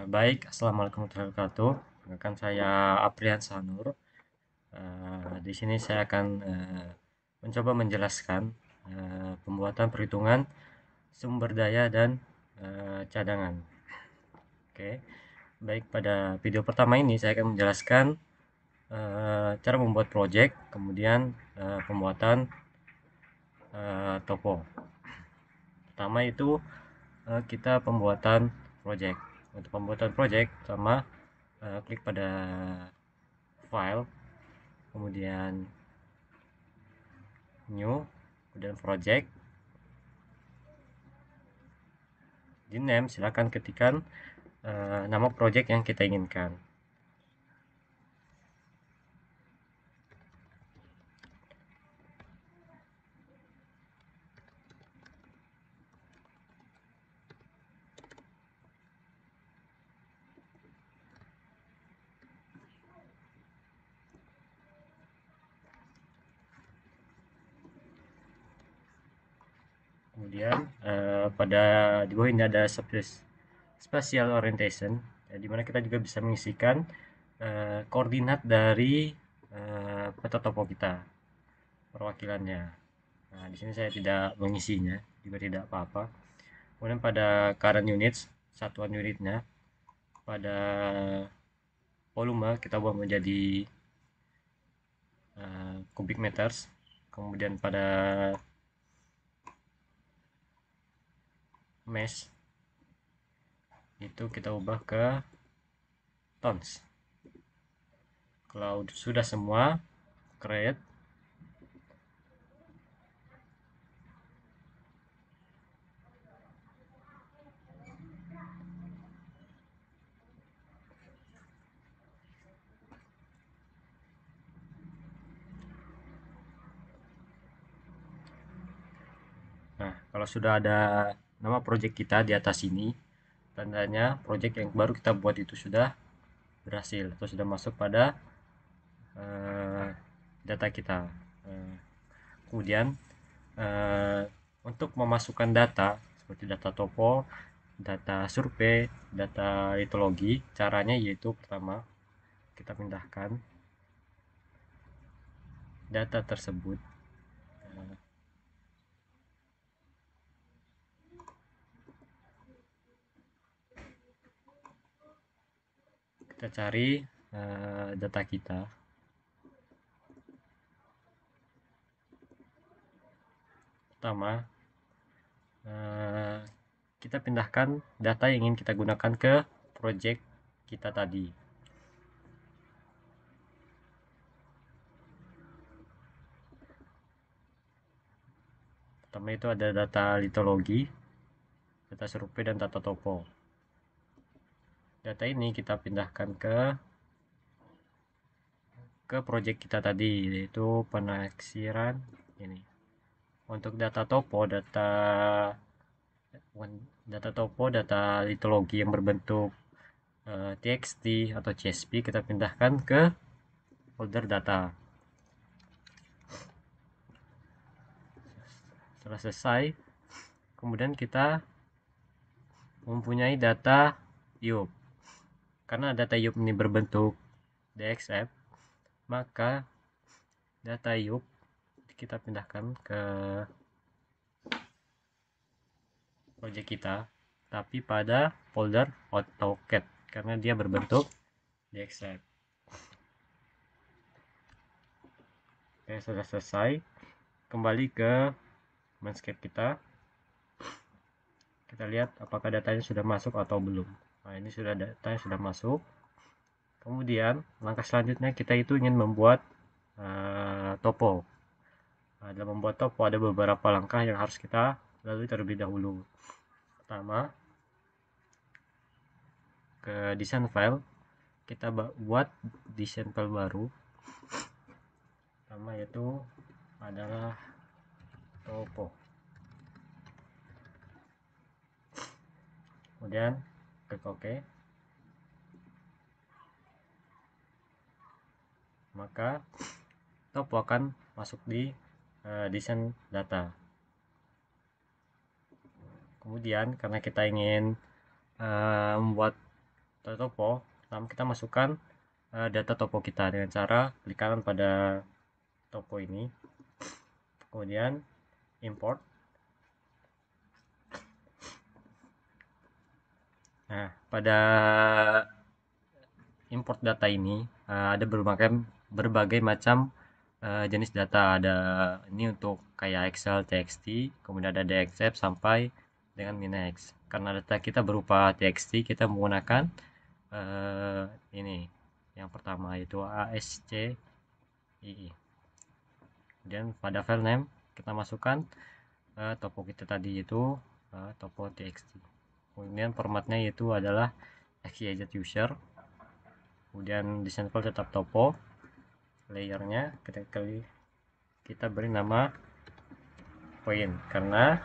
Baik, assalamualaikum warahmatullahi wabarakatuh. Perkenalkan saya Aprian Sanur. Di sini saya akan mencoba menjelaskan pembuatan perhitungan sumber daya dan cadangan. Oke, baik, pada video pertama ini saya akan menjelaskan cara membuat project, kemudian pembuatan topo. Pertama itu kita pembuatan project. Untuk pembuatan project, pertama klik pada file, kemudian new, kemudian project. Di name silakan ketikkan nama project yang kita inginkan. Kemudian pada di bawah ini ada spatial orientation, di mana kita juga bisa mengisikan koordinat dari peta topo kita, perwakilannya. Nah, di sini saya tidak mengisinya, juga tidak apa-apa. Kemudian pada current units, satuan unitnya, pada volume kita buat menjadi cubic meters. Kemudian pada mesh itu kita ubah ke tons. Kalau sudah semua, create. Nah, kalau sudah ada nama project kita di atas ini, tandanya project yang baru kita buat itu sudah berhasil atau sudah masuk pada uh, data kita. Uh, Kemudian uh, untuk memasukkan data seperti data topo, data survei, data litologi, caranya yaitu pertama kita pindahkan data tersebut. Kita cari data kita. Pertama, kita pindahkan data yang ingin kita gunakan ke project kita tadi. Pertama itu ada data litologi, data survei, dan data topo. Data ini kita pindahkan ke project kita tadi, yaitu penaksiran ini. Untuk data topo, data litologi yang berbentuk txt atau csv kita pindahkan ke folder data. Setelah selesai, kemudian kita mempunyai data IUP. Karena data IUP ini berbentuk DXF, maka data IUP kita pindahkan ke project kita, tapi pada folder AutoCAD karena dia berbentuk DXF. Oke, sudah selesai. Kembali ke landscape kita. Kita lihat apakah datanya sudah masuk atau belum. Nah, ini sudah datanya sudah masuk. Kemudian langkah selanjutnya kita itu ingin membuat topo. Nah, dalam membuat topo ada beberapa langkah yang harus kita lalui terlebih dahulu. Pertama, ke desain file, kita buat desain file baru. Pertama yaitu adalah topo. Kemudian klik OK. Maka topo akan masuk di desain data. Kemudian karena kita ingin membuat data topo, pertama kita masukkan data topo kita dengan cara klik kanan pada topo ini, kemudian import. Nah, pada import data ini ada berbagai macam jenis data. Ada ini untuk kayak Excel, TXT, kemudian ada DXF sampai dengan Minex. Karena data kita berupa TXT, kita menggunakan ini yang pertama yaitu ASCII. Kemudian pada file name kita masukkan topo kita tadi itu topo TXT. Kemudian formatnya itu adalah XYZ user. Kemudian desain file tetap topo. Layernya kita beri nama point karena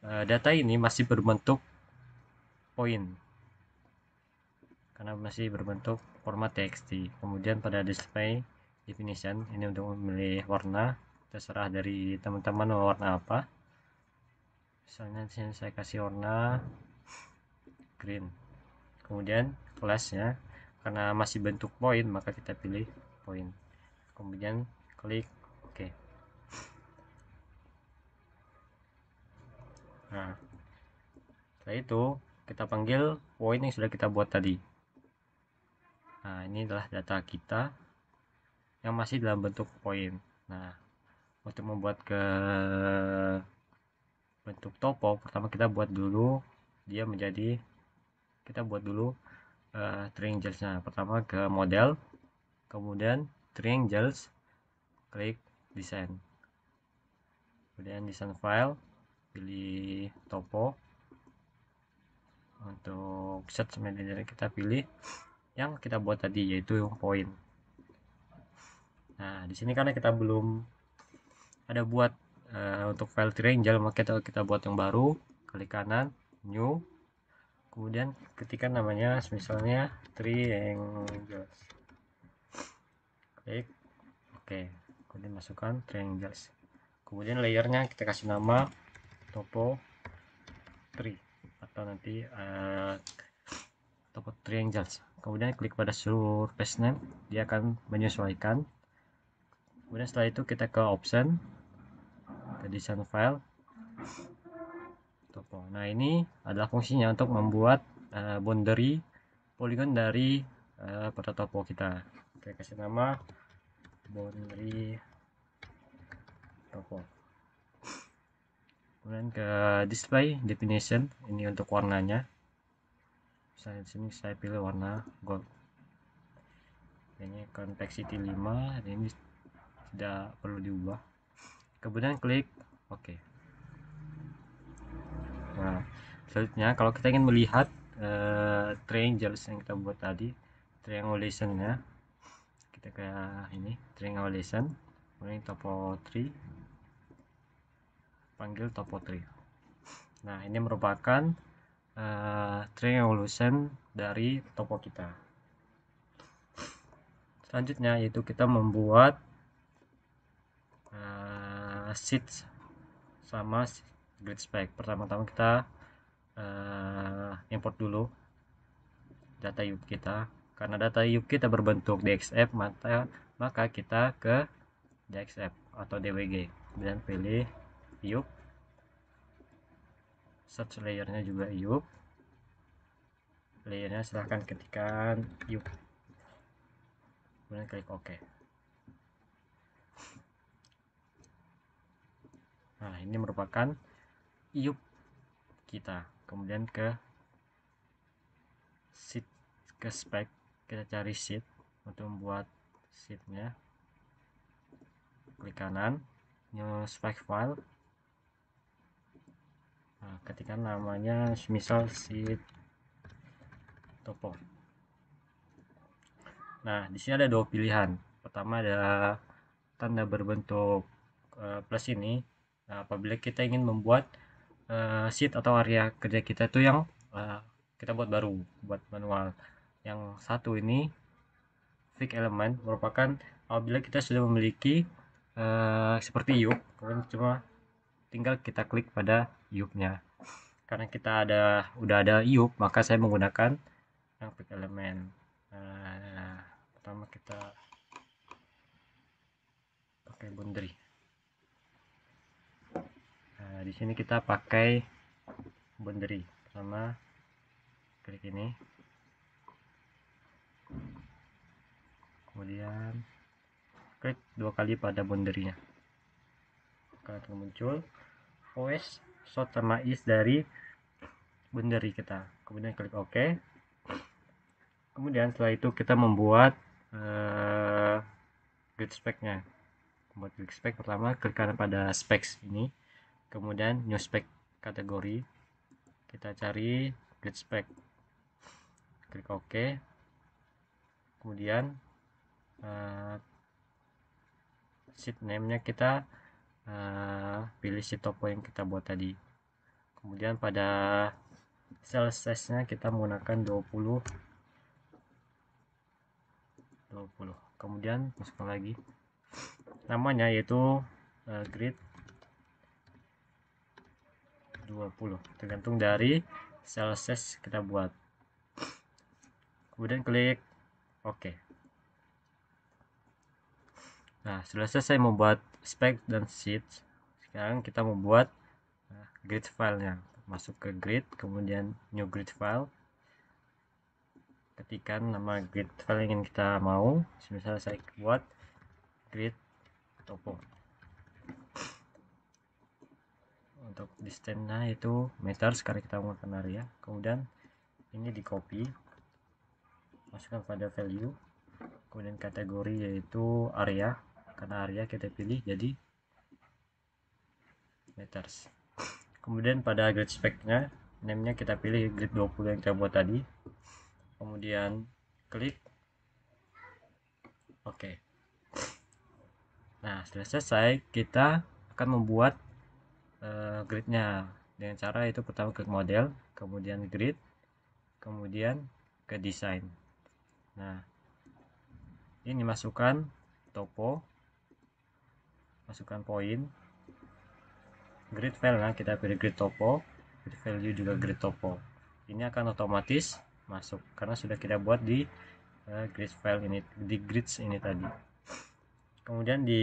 data ini masih berbentuk point karena masih berbentuk format txt. Kemudian pada display definition ini untuk memilih warna, terserah dari teman-teman mau warna apa. Misalnya di sini saya kasih warna green. Kemudian kelasnya karena masih bentuk point maka kita pilih point. Kemudian klik OK. Nah, setelah itu kita panggil point yang sudah kita buat tadi. Nah, ini adalah data kita yang masih dalam bentuk point. Nah, untuk membuat ke bentuk topo, pertama kita buat dulu dia menjadi, kita buat dulu triangles-nya. Pertama ke model, kemudian triangles, klik desain, kemudian desain file, pilih topo. Untuk search manager kita pilih yang kita buat tadi yaitu yang point. Nah, di sini karena kita belum ada buat untuk file triangle, maka kita buat yang baru, klik kanan, new, kemudian ketikkan namanya misalnya triangles, klik OK, kemudian masukkan triangles, kemudian layernya kita kasih nama topo 3 atau nanti topo triangles. Kemudian klik pada surface name, dia akan menyesuaikan. Kemudian setelah itu kita ke option, ke desain file, topo. Nah, ini adalah fungsinya untuk membuat boundary polygon dari pada topo kita. Kita kasih nama boundary topo. Kemudian ke display definition, ini untuk warnanya. Misalnya di sini saya pilih warna gold. Ini convexity 5, ini tidak perlu diubah. Kemudian klik OK. Nah, selanjutnya kalau kita ingin melihat triangles yang kita buat tadi, triangulation-nya, kita ke ini triangulation, kemudian topo 3, panggil topo 3. Nah, ini merupakan triangulation dari topo kita. Selanjutnya yaitu kita membuat sheet sama grid spec. Pertama-tama kita import dulu data yub kita. Karena data yub kita berbentuk DXF, maka kita ke DXF atau DWG. Kemudian pilih yub, search layernya juga yub, layernya silahkan ketikkan yub, kemudian klik OK. Nah, ini merupakan yub kita. Kemudian ke sheet, ke spec, kita cari sheet untuk membuat sheetnya, klik kanan, new spec file. Nah, ketika namanya misal sheet topo. Nah, di sini ada dua pilihan. Pertama ada tanda berbentuk plus ini. Nah, apabila kita ingin membuat sheet atau area kerja kita itu yang kita buat baru, buat manual. Yang satu ini fix element merupakan apabila kita sudah memiliki seperti yub, kemudian cuma tinggal kita klik pada yubnya. Karena kita udah ada yub, maka saya menggunakan grafik elemen. Pertama kita pakai boundary. Di sini kita pakai boundary. Pertama klik ini, kemudian klik 2 kali pada boundary-nya. Akan muncul OS short sama is dari boundary kita. Kemudian klik OK. Kemudian setelah itu kita membuat grid spec-nya. Buat grid spec, pertama klik kanan pada specs ini, kemudian new spec kategori, kita cari grid spec, klik OK. Kemudian sheet name-nya kita pilih sheet topo yang kita buat tadi. Kemudian pada cell size-nya kita menggunakan 20. Kemudian masukkan lagi namanya, yaitu grid 20, tergantung dari cell size kita buat. Kemudian klik OK. Nah, sudah selesai membuat spec dan sheet. Sekarang kita membuat grid filenya. Masuk ke grid, kemudian new grid file, ketikkan nama grid file yang ingin kita mau. Misalnya saya buat grid topo. Untuk distance-nya itu meter, sekarang kita menggunakan area. Kemudian ini di copy, masukkan pada value, kemudian kategori yaitu area, karena area kita pilih jadi meters. Kemudian pada grid spec-nya, name-nya kita pilih grid 20 yang kita buat tadi. Kemudian klik OK. Nah, setelah selesai, kita akan membuat gridnya dengan cara itu, pertama klik model, kemudian grid, kemudian ke design. Nah, ini masukkan topo, masukkan poin, grid file, nah kita pilih grid topo, grid value juga grid topo. Ini akan otomatis masuk karena sudah kita buat di grid file ini, di grids ini tadi. Kemudian di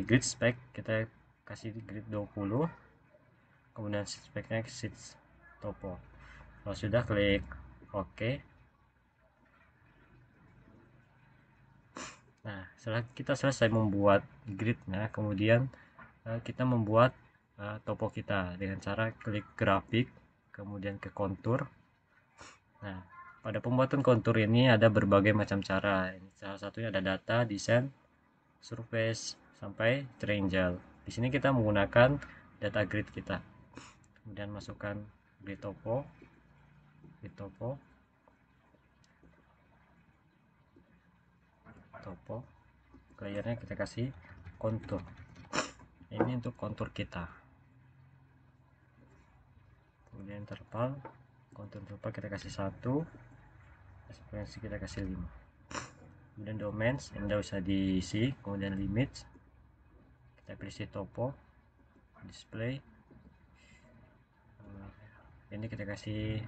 grid spec kita kasih grid 20, kemudian speknya sheet topo. Kalau sudah, klik OK. Nah, setelah kita selesai membuat gridnya, kemudian kita membuat topo kita dengan cara klik grafik, kemudian ke kontur. Nah, pada pembuatan kontur ini ada berbagai macam cara. Salah satunya ada data, desain, surface, sampai triangle. Di sini kita menggunakan data grid kita. Kemudian masukkan grid topo, layernya kita kasih kontur. Ini untuk kontur kita. Kemudian interval, kontur interval kita kasih 1, ekspresi kita kasih 5. Kemudian domains, ini tidak usah diisi. Kemudian limits, kita pilih sheet topo, display, ini kita kasih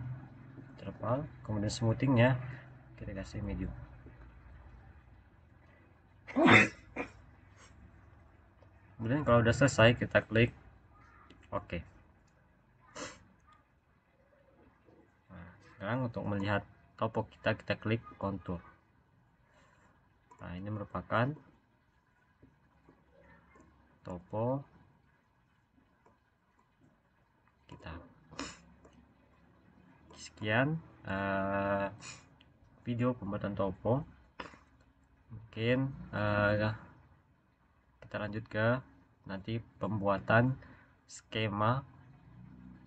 interval. Kemudian smoothingnya kita kasih medium. Kemudian kalau udah selesai, kita klik OK. Nah, sekarang untuk melihat topo kita klik kontur. Nah, ini merupakan topo kita. Sekian video pembuatan topo. Mungkin kita lanjut ke nanti pembuatan skema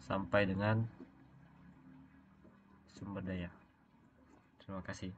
sampai dengan sumber daya. Terima kasih.